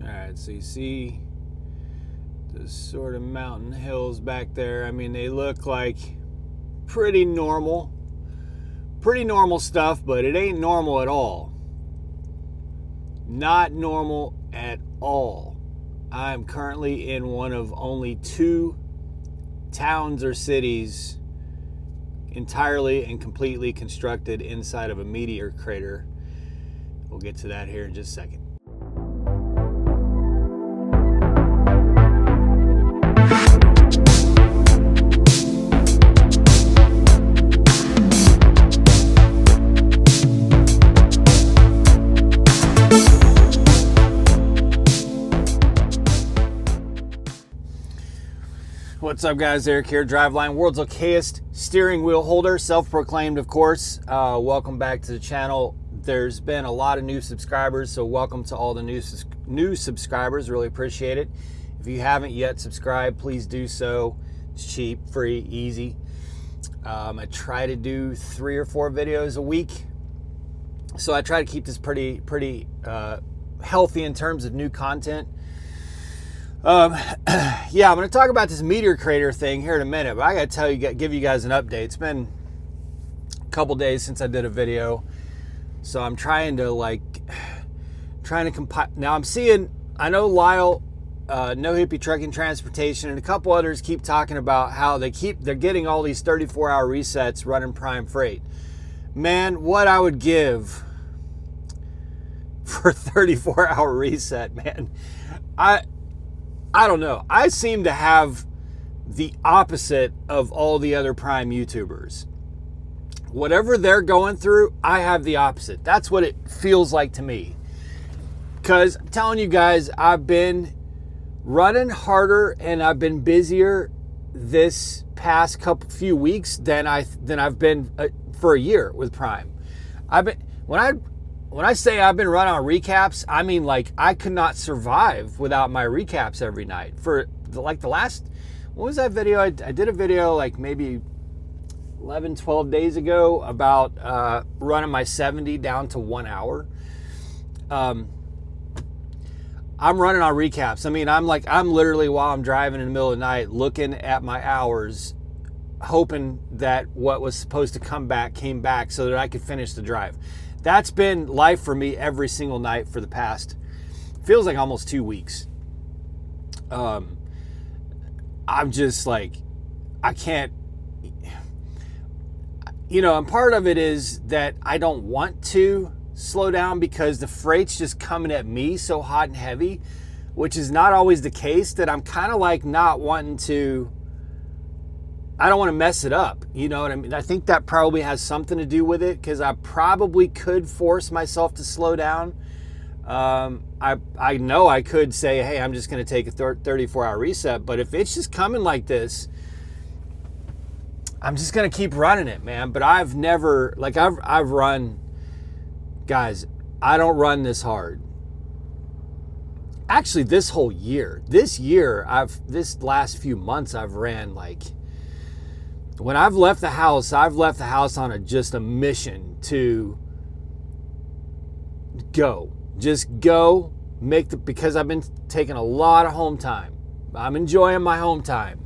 Alright, so you see the sort of mountain hills back there. I mean, they look like pretty normal stuff, but it ain't normal at all. Not normal at all. I'm currently in one of only 2 towns or cities entirely and completely constructed inside of a meteor crater. We'll get to that here in just a second. What's up, guys? Eric here, Driveline, world's okayest steering wheel holder, self-proclaimed, of course. Welcome back to the channel. There's been a lot of new subscribers, so welcome to all the new subscribers. Really appreciate it. If you haven't yet subscribed, please do so. It's cheap, free, easy. I try to do 3 or 4 videos a week, so I try to keep this pretty healthy in terms of new content. Yeah, I'm going to talk about this meteor crater thing here in a minute, but I got to give you guys an update. It's been a couple days since I did a video, so I'm trying to compile. Now I'm seeing, I know Lyle, No Hippie Trucking Transportation, and a couple others keep talking about how they're getting all these 34-hour resets running prime freight. Man, what I would give for a 34-hour reset, man. I don't know. I seem to have the opposite of all the other Prime YouTubers. Whatever they're going through, I have the opposite. That's what it feels like to me. Because I'm telling you guys, I've been running harder and I've been busier this past few weeks than I've been for a year with Prime. When I say I've been running on recaps, I mean, like, I could not survive without my recaps every night. For the last, what was that video? I did a video like maybe 11, 12 days ago about running my 70 down to 1 hour. I'm running on recaps. I mean, I'm literally, while I'm driving in the middle of the night, looking at my hours, hoping that what was supposed to come back came back so that I could finish the drive. That's been life for me every single night for the past, feels like almost 2 weeks. I'm just like, I can't, and part of it is that I don't want to slow down because the freight's just coming at me so hot and heavy, which is not always the case, that I'm kind of like not wanting to, I don't want to mess it up. You know what I mean? I think that probably has something to do with it, because I probably could force myself to slow down. I know I could say, hey, I'm just going to take a 34-hour reset. But if it's just coming like this, I'm just going to keep running it, man. But I've never, like, I've run, guys, I don't run this hard. Actually, this last few months, I've ran like, when I've left the house on just a mission to go. Just go, because I've been taking a lot of home time. I'm enjoying my home time.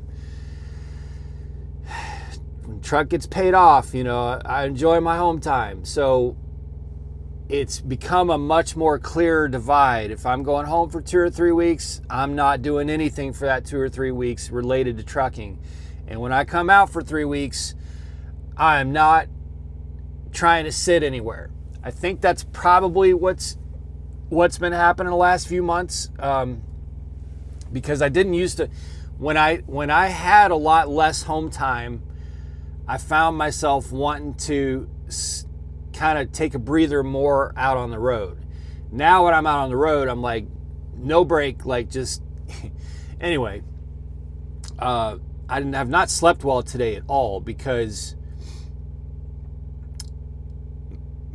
When the truck gets paid off, I enjoy my home time. So it's become a much more clearer divide. If I'm going home for 2 or 3 weeks, I'm not doing anything for that 2 or 3 weeks related to trucking. And when I come out for 3 weeks, I'm not trying to sit anywhere. I think that's probably what's been happening the last few months, because I didn't used to. When I had a lot less home time, I found myself wanting to kind of take a breather more out on the road. Now when I'm out on the road, I'm like, no break, like just anyway. I have not slept well today at all, because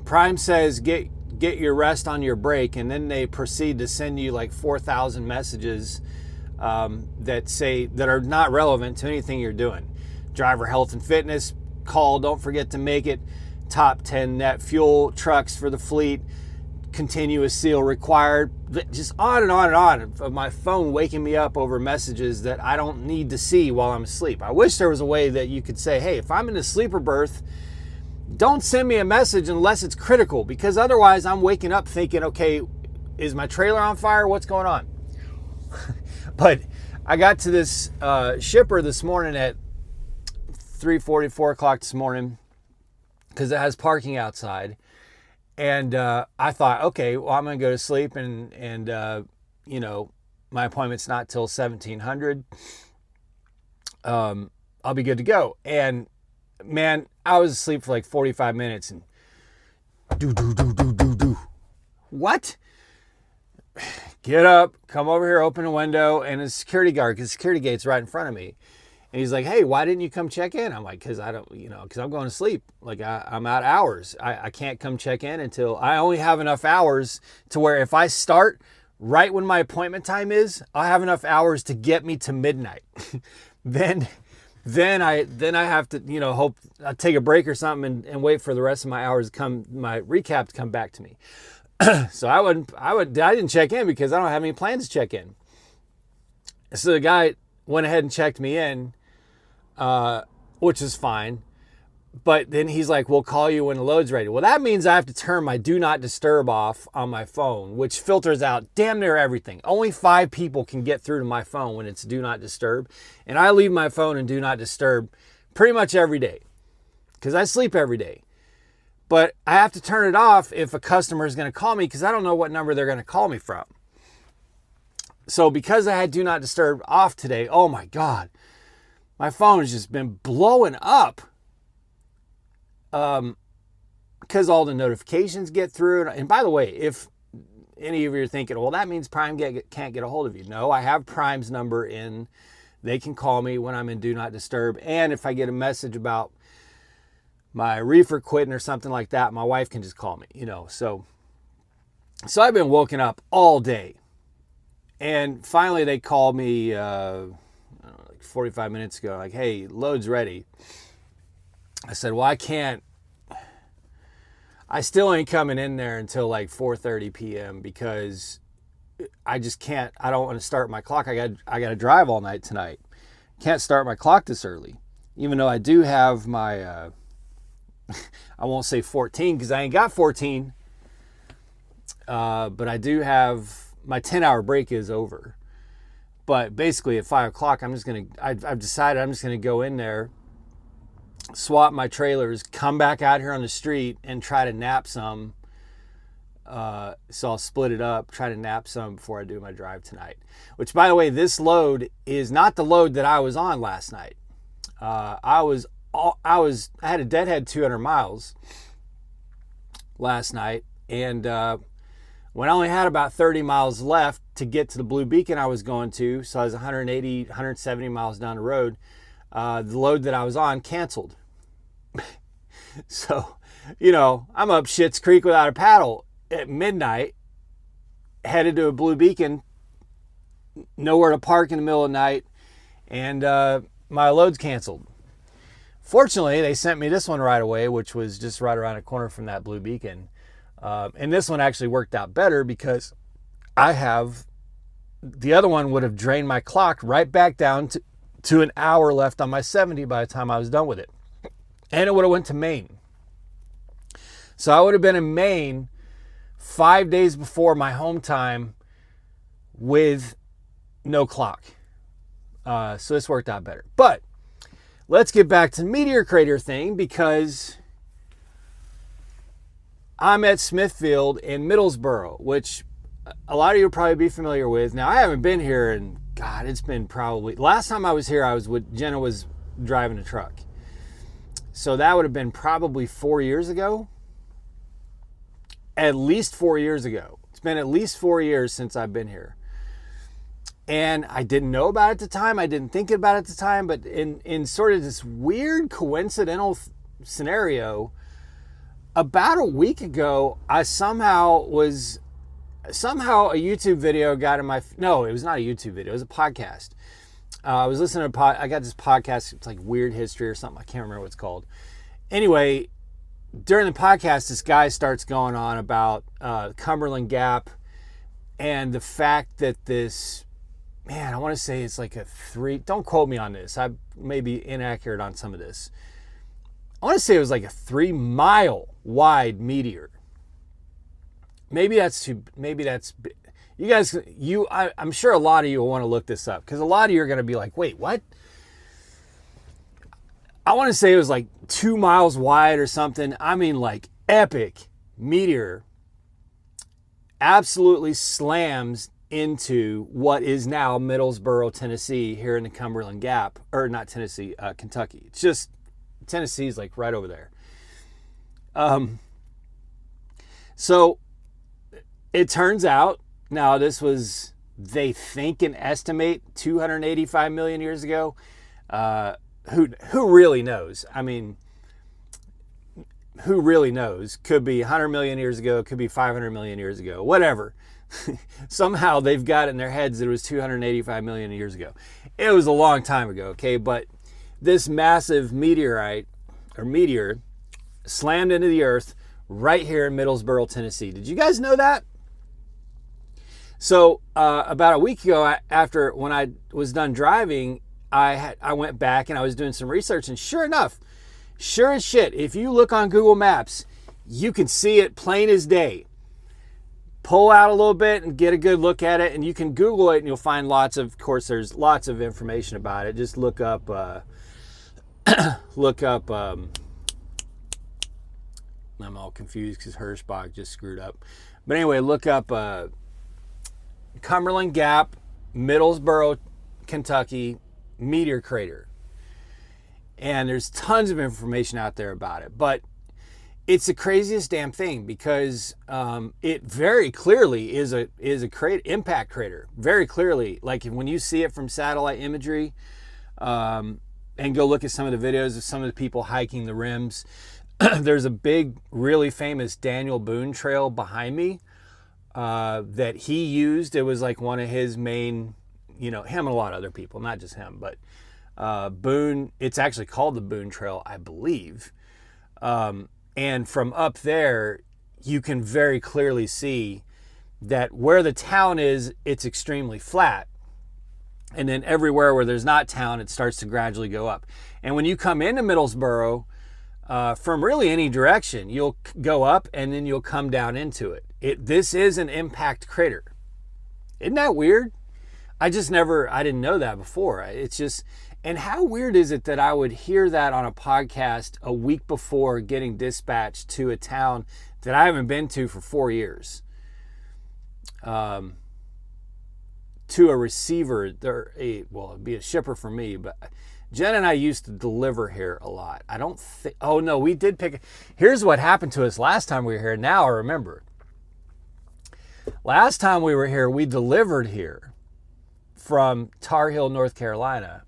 Prime says get your rest on your break, and then they proceed to send you like 4,000 messages that are not relevant to anything you're doing. Driver health and fitness call, don't forget to make it. Top 10 net fuel trucks for the fleet. continuous seal required, just on and on and on of my phone waking me up over messages that I don't need to see while I'm asleep. I wish there was a way that you could say, hey, if I'm in a sleeper berth, don't send me a message unless it's critical, because otherwise I'm waking up thinking, okay, is my trailer on fire? What's going on? But I got to this shipper this morning at 3:40, 4 o'clock this morning, because it has parking outside. And I thought, okay, well, I'm going to go to sleep and you know, my appointment's not till 1700. I'll be good to go. And man, I was asleep for like 45 minutes and do. What? Get up, come over here, open a window, and a security guard, because the security gate's right in front of me. And he's like, hey, why didn't you come check in? I'm like, because I'm going to sleep. Like, I'm out hours. I can't come check in until I only have enough hours to where if I start right when my appointment time is, I'll have enough hours to get me to midnight. then I have to, hope I take a break or something and wait for the rest of my hours to come, my recap to come back to me. So I didn't check in because I don't have any plans to check in. So the guy went ahead and checked me in, which is fine. But then he's like, we'll call you when the load's ready. Well, that means I have to turn my do not disturb off on my phone, which filters out damn near everything. Only 5 people can get through to my phone when it's do not disturb. And I leave my phone in do not disturb pretty much every day because I sleep every day. But I have to turn it off if a customer is going to call me because I don't know what number they're going to call me from. So because I had do not disturb off today, oh my God, my phone has just been blowing up. Because all the notifications get through. And by the way, if any of you are thinking, well, that means Prime can't get a hold of you. No, I have Prime's number in. They can call me when I'm in do not disturb. And if I get a message about my reefer quitting or something like that, my wife can just call me, So I've been woken up all day. And finally they called me like 45 minutes ago, like, hey, load's ready. I said, well, I still ain't coming in there until like 4:30 p.m. because I just can't, I don't want to start my clock. I got to drive all night tonight. Can't start my clock this early, even though I do have my, I won't say 14 because I ain't got 14, but I do have, my 10-hour break is over. But basically at 5 o'clock, I've decided I'm just going to go in there, swap my trailers, come back out here on the street and try to nap some. So I'll split it up, try to nap some before I do my drive tonight. Which, by the way, this load is not the load that I was on last night. I had a deadhead 200 miles last night, and when I only had about 30 miles left to get to the Blue Beacon I was going to, so I was 180, 170 miles down the road, the load that I was on canceled. So, I'm up Schitt's Creek without a paddle at midnight, headed to a Blue Beacon, nowhere to park in the middle of the night, and my load's canceled. Fortunately, they sent me this one right away, which was just right around the corner from that Blue Beacon. And this one actually worked out better because the other one would have drained my clock right back down to an hour left on my 70 by the time I was done with it. And it would have went to Maine. So I would have been in Maine 5 days before my home time with no clock. So this worked out better. But let's get back to the meteor crater thing, because I'm at Smithfield in Middlesborough, which a lot of you will probably be familiar with. Now, I haven't been here in, God, it's been probably, last time I was here, Jenna was driving a truck. So that would have been probably 4 years ago. At least 4 years ago. It's been at least 4 years since I've been here. And I didn't know about it at the time. I didn't think about it at the time. But in sort of this weird coincidental scenario, about a week ago, somehow a YouTube video got in my, no, it was not a YouTube video. It was a podcast. I was listening to I got this podcast. It's like Weird History or something. I can't remember what it's called. Anyway, during the podcast, this guy starts going on about Cumberland Gap and the fact that this, man, I want to say it's like a 3, don't quote me on this, I may be inaccurate on some of this. I want to say it was like a 3-mile wide meteor. Maybe that's you guys, I'm sure a lot of you will want to look this up, because a lot of you are going to be like, wait, what? I want to say it was like 2 miles wide or something. I mean, like, epic meteor absolutely slams into what is now Middlesborough, Tennessee, here in the Cumberland Gap, or not Tennessee, Kentucky. It's just, Tennessee's like right over there. So it turns out, now this was, they think and estimate 285 million years ago. Who really knows? I mean, who really knows? Could be 100 million years ago, could be 500 million years ago, whatever. Somehow they've got it in their heads that it was 285 million years ago. It was a long time ago, okay? But this massive meteor slammed into the earth right here in Middlesborough, Tennessee. Did you guys know that? So about a week ago, after when I was done driving, I went back and I was doing some research, and sure enough, sure as shit, if you look on Google Maps, you can see it plain as day. Pull out a little bit and get a good look at it, and you can Google it and you'll find of course, there's lots of information about it. Just look up, I'm all confused because Hirschbach just screwed up. But anyway, look up Cumberland Gap, Middlesborough, Kentucky, meteor crater. And there's tons of information out there about it, but it's the craziest damn thing, because it very clearly is a impact crater. Very clearly, like when you see it from satellite imagery, and go look at some of the videos of some of the people hiking the rims. There's a big, really famous Daniel Boone trail behind me that he used. It was like one of his main, him and a lot of other people, not just him, but Boone, it's actually called the Boone Trail, I believe. And from up there, you can very clearly see that where the town is, it's extremely flat. And then everywhere where there's not town, it starts to gradually go up. And when you come into Middlesborough, from really any direction, you'll go up and then you'll come down into it. This is an impact crater. Isn't that weird? I didn't know that before. It's just, and how weird is it that I would hear that on a podcast a week before getting dispatched to a town that I haven't been to for 4 years? To a receiver, it'd be a shipper for me, but Jen and I used to deliver here a lot. I don't think, oh no, we did here's what happened to us last time we were here. Now I remember. Last time we were here, we delivered here from Tar Heel, North Carolina.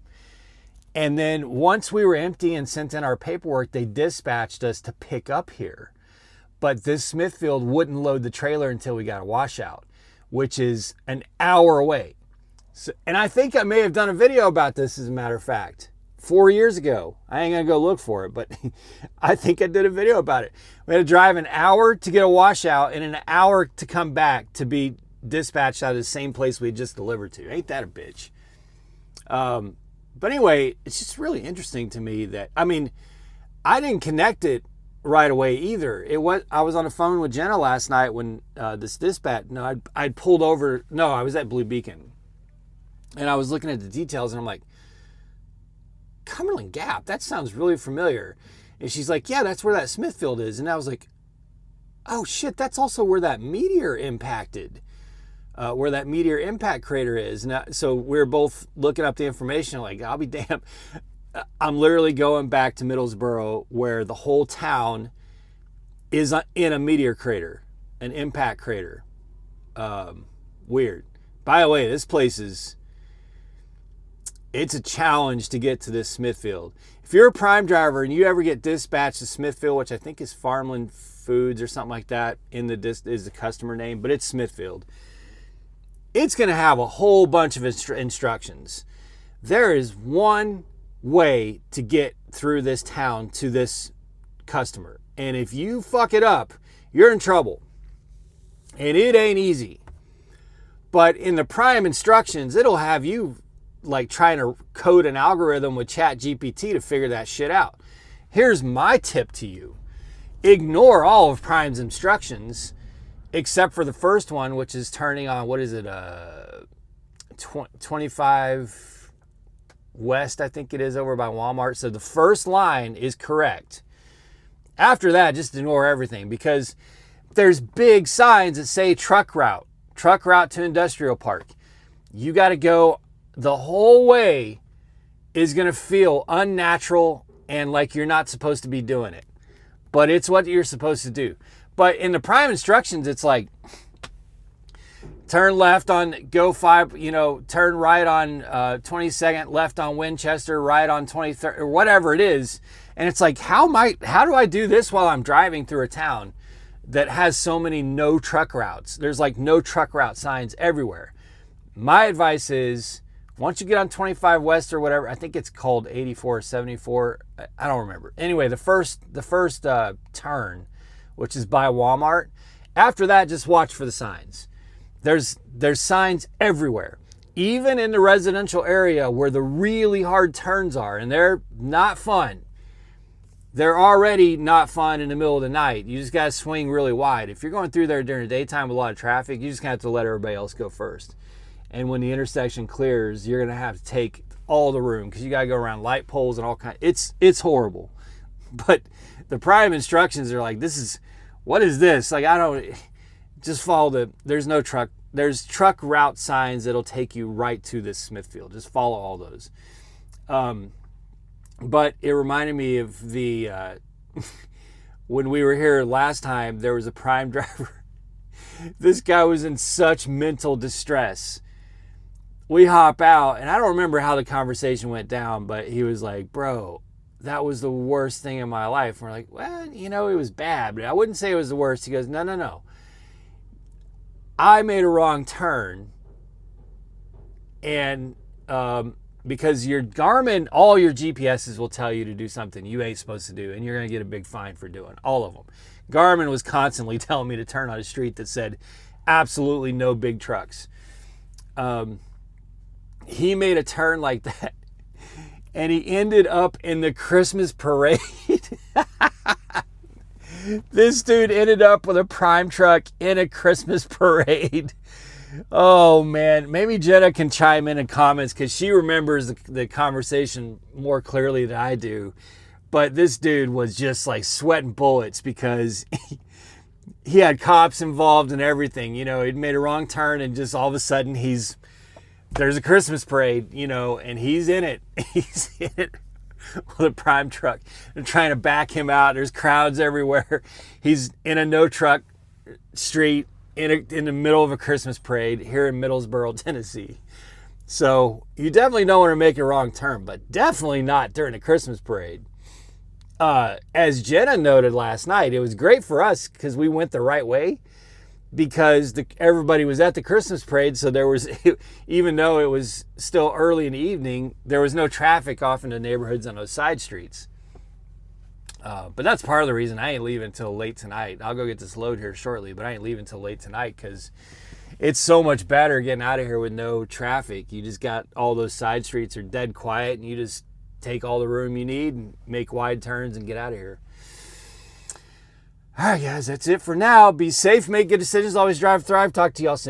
And then once we were empty and sent in our paperwork, they dispatched us to pick up here. But this Smithfield wouldn't load the trailer until we got a washout, which is an hour away. So, and I think I may have done a video about this, as a matter of fact, 4 years ago. I ain't gonna go look for it, but I think I did a video about it. We had to drive an hour to get a washout and an hour to come back to be dispatched out of the same place we just delivered to. Ain't that a bitch? But anyway, it's just really interesting to me that, I didn't connect it right away either. I was on the phone with Jenna last night when this dispatch, I'd pulled over, I was at Blue Beacon. And I was looking at the details and I'm like, Cumberland Gap, that sounds really familiar. And she's like, yeah, that's where that Smithfield is. And I was like, oh shit, that's also where that meteor impacted. Where that meteor impact crater is. Now, so we're both looking up the information, like, I'll be damned. I'm literally going back to Middlesborough, where the whole town is in a meteor crater, an impact crater. Weird. By the way, this place it's a challenge to get to this Smithfield. If you're a Prime driver and you ever get dispatched to Smithfield, which I think is Farmland Foods or something like that, is the customer name, but it's Smithfield. It's going to have a whole bunch of instructions. There is one way to get through this town to this customer. And if you fuck it up, you're in trouble. And it ain't easy. But in the prime instructions, it'll have you like trying to code an algorithm with ChatGPT to figure that shit out. Here's my tip to you. Ignore all of Prime's instructions except for the first one, which is turning on, 25 West, I think it is, over by Walmart. So the first line is correct. After that, just ignore everything, because there's big signs that say truck route to industrial park. You got to go the whole way. Is going to feel unnatural and like you're not supposed to be doing it. But it's what you're supposed to do. But in the prime instructions, it's like, turn left on go 5, turn right on 22nd, left on Winchester, right on 23rd, or whatever it is. And it's like, how do I do this while I'm driving through a town that has so many no truck routes? There's like no truck route signs everywhere. My advice is, once you get on 25 West or whatever, I think it's called 84 or 74. I don't remember. Anyway, the first turn, which is by Walmart. After that, just watch for the signs. There's signs everywhere, even in the residential area where the really hard turns are, and they're not fun. They're already not fun in the middle of the night. You just got to swing really wide. If you're going through there during the daytime with a lot of traffic, you just have to let everybody else go first. And when the intersection clears, you're going to have to take all the room because you got to go around light poles and all kinds. It's horrible. But the prime instructions are like, what is this? Like, I don't, just follow there's truck route signs that'll take you right to this Smithfield. Just follow all those. But it reminded me of the, when we were here last time, there was a prime driver. This guy was in such mental distress. We hop out, and I don't remember how the conversation went down, but he was like, bro, that was the worst thing in my life. And we're like, well, it was bad, but I wouldn't say it was the worst. He goes, no. I made a wrong turn. And because your Garmin, all your GPSs will tell you to do something you ain't supposed to do, and you're going to get a big fine for doing all of them. Garmin was constantly telling me to turn on a street that said absolutely no big trucks. He made a turn like that, and he ended up in the Christmas parade. This dude ended up with a prime truck in a Christmas parade. Oh, man. Maybe Jenna can chime in comments because she remembers the conversation more clearly than I do. But this dude was just like sweating bullets because he had cops involved and everything. He'd made a wrong turn, and just all of a sudden there's a Christmas parade, and he's in it. He's in it with a prime truck. They're trying to back him out. There's crowds everywhere. He's in a no truck street in the middle of a Christmas parade here in Middlesborough, Tennessee. So you definitely don't want to make a wrong turn, but definitely not during a Christmas parade. As Jenna noted last night, it was great for us because we went the right way, because everybody was at the Christmas parade. So there was, even though it was still early in the evening, there was no traffic off in the neighborhoods on those side streets. But that's part of the reason I ain't leaving until late tonight. I'll go get this load here shortly, but I ain't leaving until late tonight because it's so much better getting out of here with no traffic. You just got all those side streets are dead quiet, and you just take all the room you need and make wide turns and get out of here. All right, guys, that's it for now. Be safe, make good decisions, always drive, thrive. Talk to y'all soon.